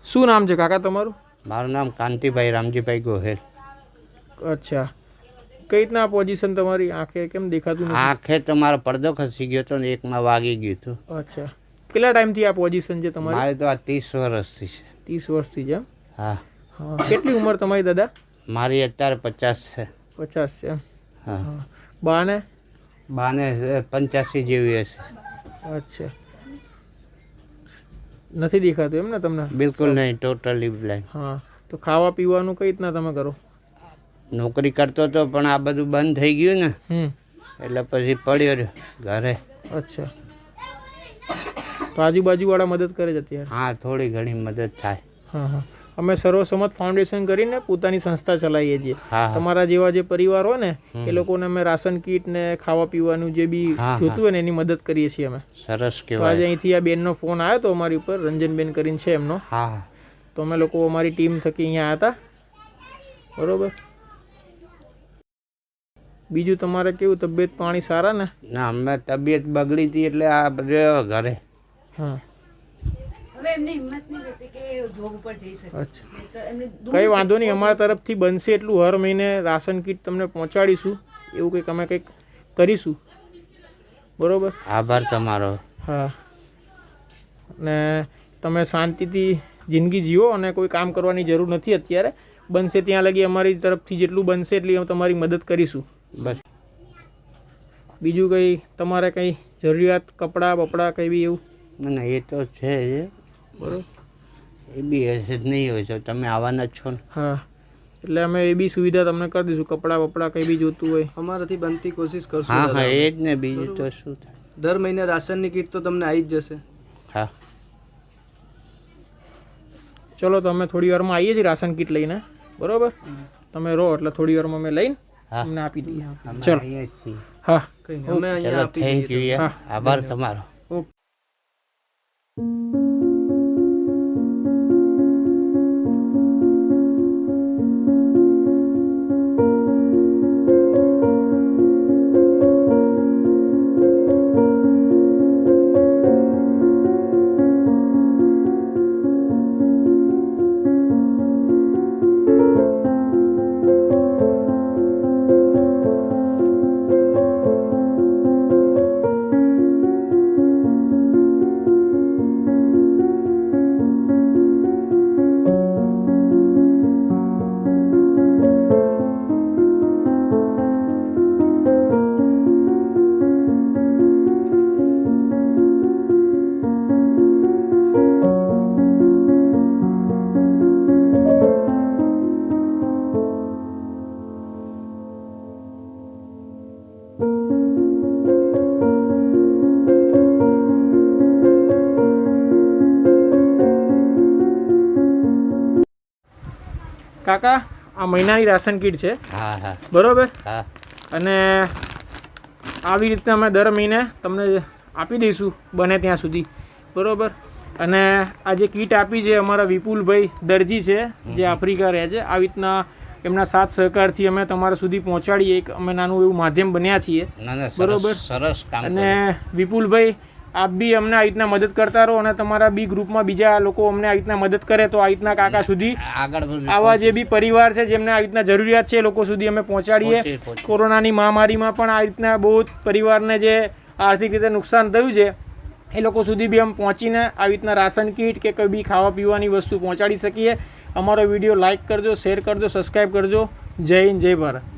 શું નામ છે કાકા તમારું? મારું નામ કાંતિભાઈ રામજીભાઈ ગોહેલ. અચ્છા, કઈ રીતના પોઝિશન તમારી? આંખે કેમ દેખાતું નથી? આંખે તમારો પડદો ખસી ગયો હતો ને એકમાં વાગી ગયું હતું. અચ્છા, કેટલા ટાઈમથી આ પોઝિશન છે તમારી? મારે તો આ 30 વર્ષથી છે. 30 વર્ષથી છે? હા. હા. કેટલી ઉંમર તમારી દાદા? મારી અત્યારે 50 છે. 50 છે? હા. બાને? બાને 85 જેવી હશે. અચ્છા, નથી દેખાતું એમ ને તમને? બિલકુલ નહીં, ટોટલી બ્લાઇન્ડ. હા, તો ખાવા પીવાનું કઈ રીતના તમે કરો? નોકરી કરતો હતો પણ આ બધું બંધ થઈ ગયું ને એટલે પછી પડ્યો રહ્યો ઘરે. અચ્છા, તો આજુબાજુવાળા મદદ કરે છે અત્યારે? હા, થોડી ઘણી મદદ થાય. હા હા, અમે સર્વસંમત ફાઉન્ડેશન કરીને પોતાની સંસ્થા ચલાવીએ છીએ. હા. તમારા જેવા જે પરિવાર હોય ને એ લોકોને અમે રાશન કીટ ને ખાવા પીવાનું જે બી જોતું હોય ને એની મદદ કરીએ છીએ અમે. સરસ તો કહેવાય. આજે અહીંથી આ બેનનો ફોન આવ્યો હતો અમારી ઉપર, રંજનબેન કરીને છે એમનો. હા. તો અમે લોકો અમારી ટીમ થકી અહીંયા આવ્યા હતા. બરોબર. બીજું તમારે કેવું, તબિયત પાણી સારા ને? ના, અમે તબિયત બગડી હતી એટલે આ રહ્યો ઘરે. હા. હવે એમની હિંમત નહીં રહેતી કે જોબ ઉપર જઈ શકે. અચ્છા, કંઈ વાંધો નહીં, અમારા તરફથી બનશે એટલું હર મહિને રાશન કીટ તમને પહોંચાડીશું. એવું કંઈક અમે કંઈક કરીશું. બરોબર. આભાર તમારો. હા, ને તમે શાંતિથી જિંદગી જીવો અને કોઈ કામ કરવાની જરૂર નથી અત્યારે. બનશે ત્યાં લગી અમારી તરફથી જેટલું બનશે એટલી અમે તમારી મદદ કરીશું. બસ. બીજું કંઈ તમારે કંઈ જરૂરિયાત, કપડાં બપડા કંઈ બી એવું? ના, એ તો છે જ. બરાબર. એ બી હશે જ નહીં હોય તો તમે આવવાના જ છો ને. હા, એટલે અમે એ બી સુવિધા તમને કરી દઈશું. કપડાં બપડા કંઈ બી જોતું હોય અમારાથી બનતી કોશિશ કરશું. હા હા, એ જ ને, બીજું તો શું થાય. દર મહિને રાશનની કીટ તો તમને આવી જ જશે. હા. ચલો, તો અમે થોડી વારમાં આવીએ છીએ રાશન કીટ લઈને. બરોબર, તમે રહો એટલે થોડી વારમાં અમે લઈને તમને આપી દઈએ. ચલો. હા, કઈ નહીં, અમે અહીંયા ચલો, આપી થેન્ક દઈએ. યુ. આભાર તમારો. ઓકે. કાકા, આ મહિનાની રાશન કીટ છે. હા હા. બરોબર. હા. અને આવી રીતે અમે દર મહિને તમને આપી દઈશું બને ત્યાં સુધી. બરોબર. અને આ જે કીટ આપી છે અમારા વિપુલભાઈ દરજી છે જે આફ્રિકા રહે છે. આવી રીતના એમના સાથ સહકારથી અમે તમારા સુધી પહોંચાડીએ. એક અમે નાનું એવું માધ્યમ બન્યા છીએ. બરોબર. સરસ કામ. અને વિપુલભાઈ, આપ બી અમને આવી રીતના મદદ કરતા રહો અને તમારા બી ગ્રુપમાં બીજા લોકો અમને આવી રીતના મદદ કરે તો આવી રીતના કાકા સુધી આગળ આવા જે બી પરિવાર છે જેમને આવી રીતના જરૂરિયાત છે એ લોકો સુધી અમે પહોંચાડીએ. કોરોનાની મહામારીમાં પણ આવી રીતના બહુ જ પરિવારને જે આર્થિક રીતે નુકસાન થયું છે એ લોકો સુધી બી અમે પહોંચીને આવી રીતના રાશન કીટ કે કોઈ બી ખાવા પીવાની વસ્તુ પહોંચાડી શકીએ. અમારો વિડીયો લાઇક કરજો, શેર કરજો, સબસ્ક્રાઈબ કરજો. જય હિન્દ, જય ભારત.